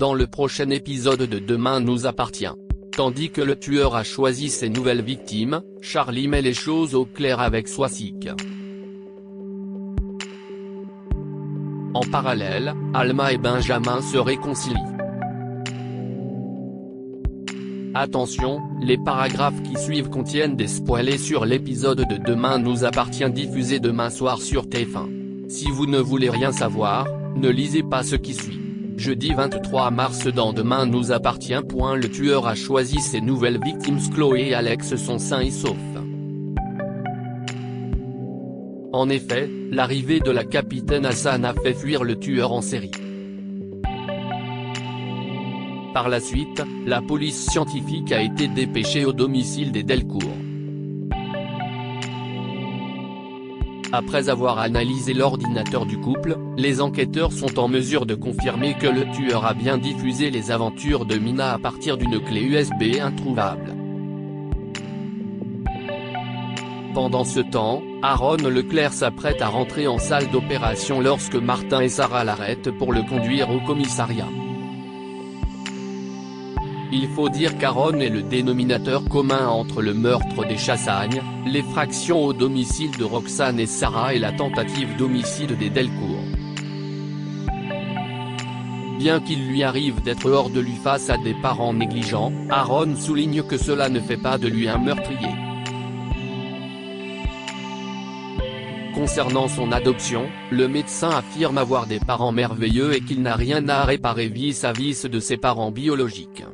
dans le prochain épisode de Demain nous appartient. Tandis que le tueur a choisi ses nouvelles victimes, Charlie met les choses au clair avec Swastik. En parallèle, Alma et Benjamin se réconcilient. Attention, les paragraphes qui suivent contiennent des spoilers sur l'épisode de Demain nous appartient diffusé demain soir sur TF1. Si vous ne voulez rien savoir, ne lisez pas ce qui suit. Jeudi 23 mars dans Demain nous appartient. Le tueur a choisi ses nouvelles victimes. Chloé et Alex sont sains et saufs. En effet, l'arrivée de la capitaine Hassan a fait fuir le tueur en série. Par la suite, la police scientifique a été dépêchée au domicile des Delcourt. Après avoir analysé l'ordinateur du couple, les enquêteurs sont en mesure de confirmer que le tueur a bien diffusé les aventures de Mina à partir d'une clé USB introuvable. Pendant ce temps, Aaron Leclerc s'apprête à rentrer en salle d'opération lorsque Martin et Sarah l'arrêtent pour le conduire au commissariat. Il faut dire qu'Aaron est le dénominateur commun entre le meurtre des Chassagne, l'effraction au domicile de Roxane et Sarah et la tentative d'homicide des Delcourt. Bien qu'il lui arrive d'être hors de lui face à des parents négligents, Aaron souligne que cela ne fait pas de lui un meurtrier. Concernant son adoption, le médecin affirme avoir des parents merveilleux et qu'il n'a rien à réparer vis-à-vis de ses parents biologiques.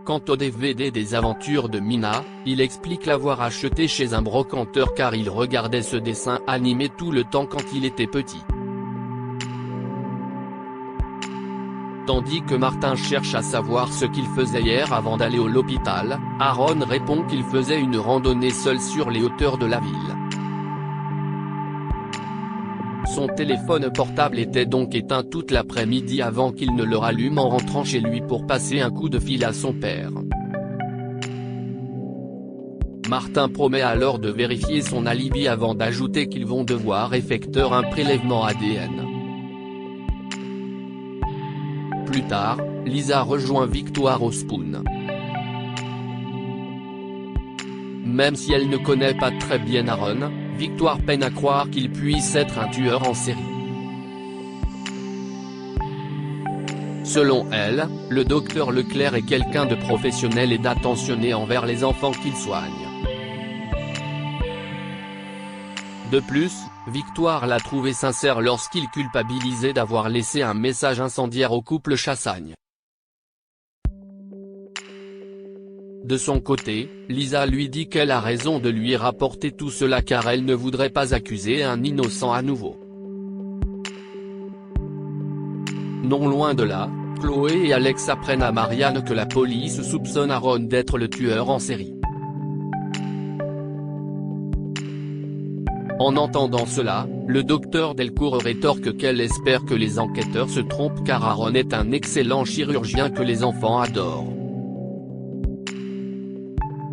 Quant au DVD des aventures de Mina, il explique l'avoir acheté chez un brocanteur car il regardait ce dessin animé tout le temps quand il était petit. Tandis que Martin cherche à savoir ce qu'il faisait hier avant d'aller à l'hôpital, Aaron répond qu'il faisait une randonnée seul sur les hauteurs de la ville. Son téléphone portable était donc éteint toute l'après-midi avant qu'il ne le rallume en rentrant chez lui pour passer un coup de fil à son père. Martin promet alors de vérifier son alibi avant d'ajouter qu'ils vont devoir effectuer un prélèvement ADN. Plus tard, Lisa rejoint Victoire au Spoon. Même si elle ne connaît pas très bien Aaron, Victoire peine à croire qu'il puisse être un tueur en série. Selon elle, le docteur Leclerc est quelqu'un de professionnel et d'attentionné envers les enfants qu'il soigne. De plus, Victoire l'a trouvé sincère lorsqu'il culpabilisait d'avoir laissé un message incendiaire au couple Chassagne. De son côté, Lisa lui dit qu'elle a raison de lui rapporter tout cela car elle ne voudrait pas accuser un innocent à nouveau. Non loin de là, Chloé et Alex apprennent à Marianne que la police soupçonne Aaron d'être le tueur en série. En entendant cela, le docteur Delcourt rétorque qu'elle espère que les enquêteurs se trompent car Aaron est un excellent chirurgien que les enfants adorent.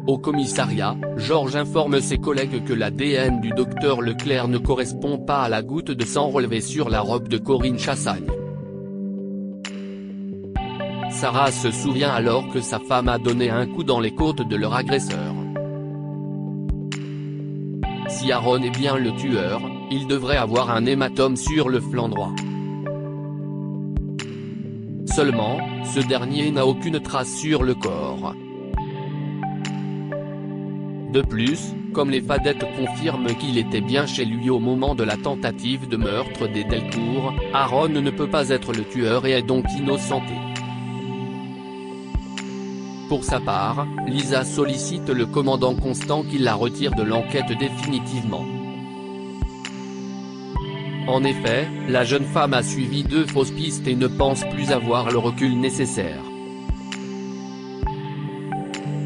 Au commissariat, Georges informe ses collègues que l'ADN du docteur Leclerc ne correspond pas à la goutte de sang relevée sur la robe de Corinne Chassagne. Sarah se souvient alors que sa femme a donné un coup dans les côtes de leur agresseur. Si Aaron est bien le tueur, il devrait avoir un hématome sur le flanc droit. Seulement, ce dernier n'a aucune trace sur le corps. De plus, comme les Fadettes confirment qu'il était bien chez lui au moment de la tentative de meurtre des Delcourt, Aaron ne peut pas être le tueur et est donc innocenté. Pour sa part, Lisa sollicite le commandant Constant qui la retire de l'enquête définitivement. En effet, la jeune femme a suivi 2 fausses pistes et ne pense plus avoir le recul nécessaire.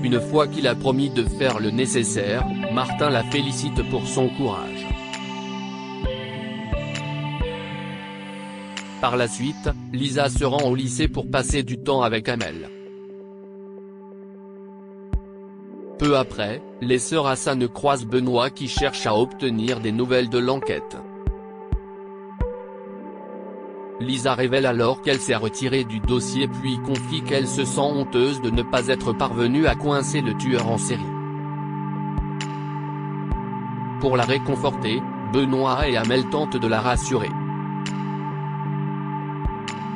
Une fois qu'il a promis de faire le nécessaire, Martin la félicite pour son courage. Par la suite, Lisa se rend au lycée pour passer du temps avec Amel. Peu après, les sœurs Hassan croisent Benoît qui cherche à obtenir des nouvelles de l'enquête. Lisa révèle alors qu'elle s'est retirée du dossier puis confie qu'elle se sent honteuse de ne pas être parvenue à coincer le tueur en série. Pour la réconforter, Benoît et Amel tentent de la rassurer.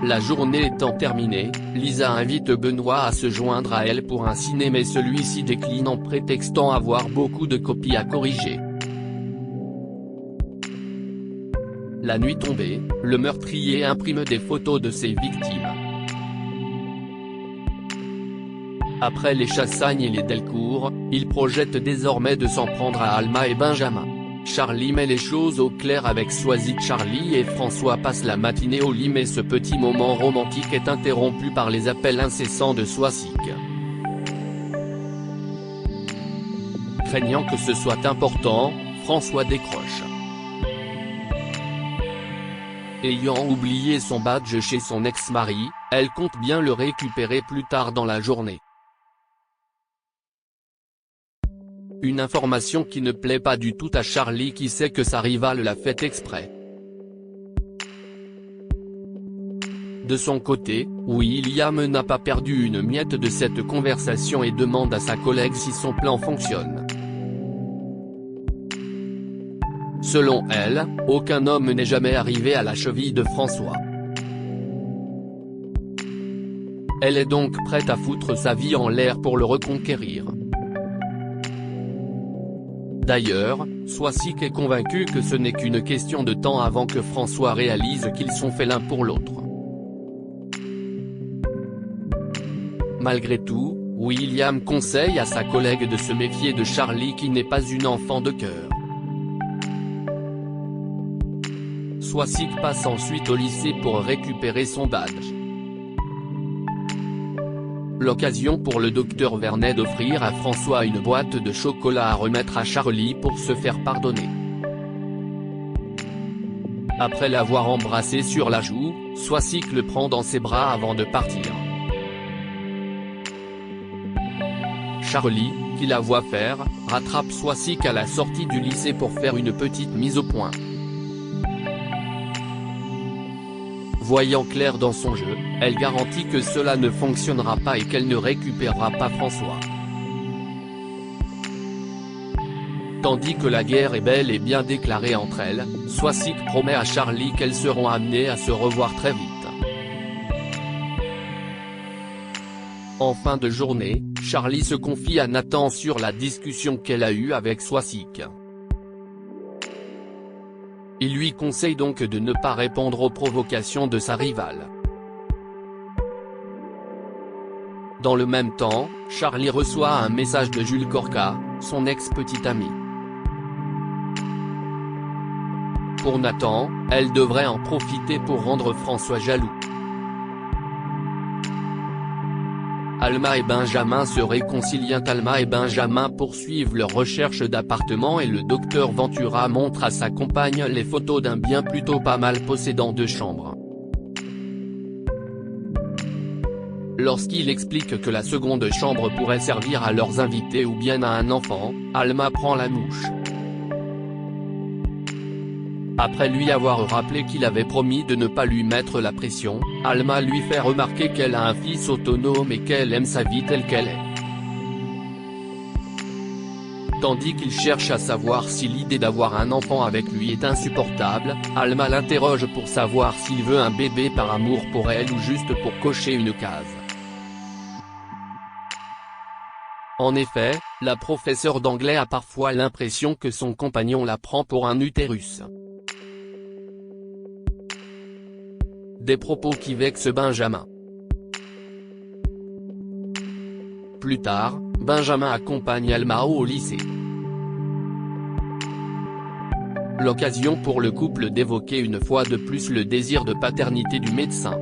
La journée étant terminée, Lisa invite Benoît à se joindre à elle pour un ciné mais celui-ci décline en prétextant avoir beaucoup de copies à corriger. La nuit tombée, le meurtrier imprime des photos de ses victimes. Après les Chassagne et les Delcourt, il projette désormais de s'en prendre à Alma et Benjamin. Charlie met les choses au clair avec Soisic. Charlie et François passent la matinée au lit mais ce petit moment romantique est interrompu par les appels incessants de Soisic. Craignant que ce soit important, François décroche. Ayant oublié son badge chez son ex-mari, elle compte bien le récupérer plus tard dans la journée. Une information qui ne plaît pas du tout à Charlie qui sait que sa rivale l'a fait exprès. De son côté, William n'a pas perdu une miette de cette conversation et demande à sa collègue si son plan fonctionne. Selon elle, aucun homme n'est jamais arrivé à la cheville de François. Elle est donc prête à foutre sa vie en l'air pour le reconquérir. D'ailleurs, Soisic est convaincu que ce n'est qu'une question de temps avant que François réalise qu'ils sont faits l'un pour l'autre. Malgré tout, William conseille à sa collègue de se méfier de Charlie qui n'est pas une enfant de cœur. Soisic passe ensuite au lycée pour récupérer son badge. L'occasion pour le docteur Vernet d'offrir à François une boîte de chocolat à remettre à Charlie pour se faire pardonner. Après l'avoir embrassé sur la joue, Soisic le prend dans ses bras avant de partir. Charlie, qui la voit faire, rattrape Soisic à la sortie du lycée pour faire une petite mise au point. Voyant clair dans son jeu, elle garantit que cela ne fonctionnera pas et qu'elle ne récupérera pas François. Tandis que la guerre est bel et bien déclarée entre elles, Soisic promet à Charlie qu'elles seront amenées à se revoir très vite. En fin de journée, Charlie se confie à Nathan sur la discussion qu'elle a eue avec Soisic. Il lui conseille donc de ne pas répondre aux provocations de sa rivale. Dans le même temps, Charlie reçoit un message de Jules Corca, son ex-petit ami. Pour Nathan, elle devrait en profiter pour rendre François jaloux. Alma et Benjamin se réconcilient. Alma et Benjamin poursuivent leur recherche d'appartement et le docteur Ventura montre à sa compagne les photos d'un bien plutôt pas mal possédant 2 chambres. Lorsqu'il explique que la seconde chambre pourrait servir à leurs invités ou bien à un enfant, Alma prend la mouche. Après lui avoir rappelé qu'il avait promis de ne pas lui mettre la pression, Alma lui fait remarquer qu'elle a un fils autonome et qu'elle aime sa vie telle qu'elle est. Tandis qu'il cherche à savoir si l'idée d'avoir un enfant avec lui est insupportable, Alma l'interroge pour savoir s'il veut un bébé par amour pour elle ou juste pour cocher une case. En effet, la professeure d'anglais a parfois l'impression que son compagnon la prend pour un utérus. Des propos qui vexent Benjamin. Plus tard, Benjamin accompagne Alma au lycée. L'occasion pour le couple d'évoquer une fois de plus le désir de paternité du médecin.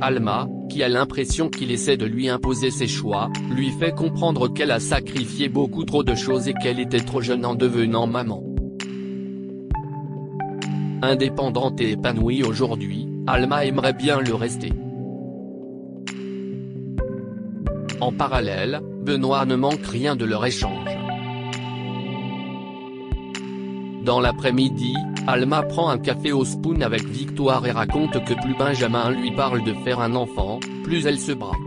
Alma, qui a l'impression qu'il essaie de lui imposer ses choix, lui fait comprendre qu'elle a sacrifié beaucoup trop de choses et qu'elle était trop jeune en devenant maman. Indépendante et épanouie aujourd'hui, Alma aimerait bien le rester. En parallèle, Benoît ne manque rien de leur échange. Dans l'après-midi, Alma prend un café au spoon avec Victoire et raconte que plus Benjamin lui parle de faire un enfant, plus elle se braque.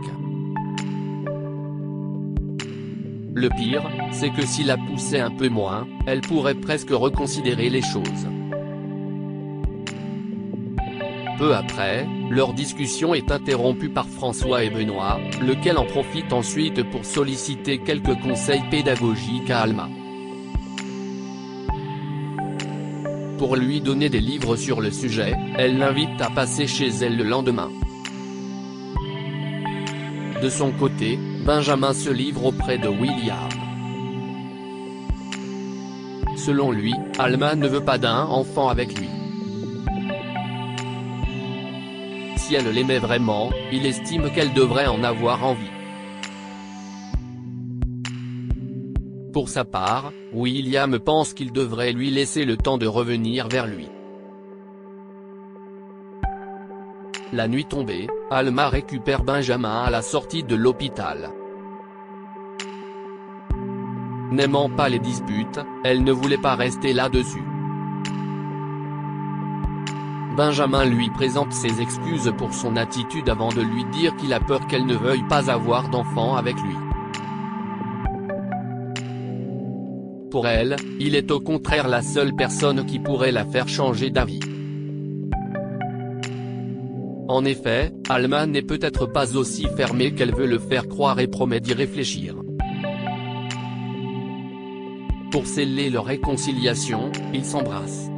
Le pire, c'est que s'il la poussait un peu moins, elle pourrait presque reconsidérer les choses. Peu après, leur discussion est interrompue par François et Benoît, lequel en profite ensuite pour solliciter quelques conseils pédagogiques à Alma. Pour lui donner des livres sur le sujet, elle l'invite à passer chez elle le lendemain. De son côté, Benjamin se livre auprès de William. Selon lui, Alma ne veut pas d'un enfant avec lui. Si elle l'aimait vraiment, il estime qu'elle devrait en avoir envie. Pour sa part, William pense qu'il devrait lui laisser le temps de revenir vers lui. La nuit tombée, Alma récupère Benjamin à la sortie de l'hôpital. N'aimant pas les disputes, elle ne voulait pas rester là-dessus. Benjamin lui présente ses excuses pour son attitude avant de lui dire qu'il a peur qu'elle ne veuille pas avoir d'enfant avec lui. Pour elle, il est au contraire la seule personne qui pourrait la faire changer d'avis. En effet, Alma n'est peut-être pas aussi fermée qu'elle veut le faire croire et promet d'y réfléchir. Pour sceller leur réconciliation, ils s'embrassent.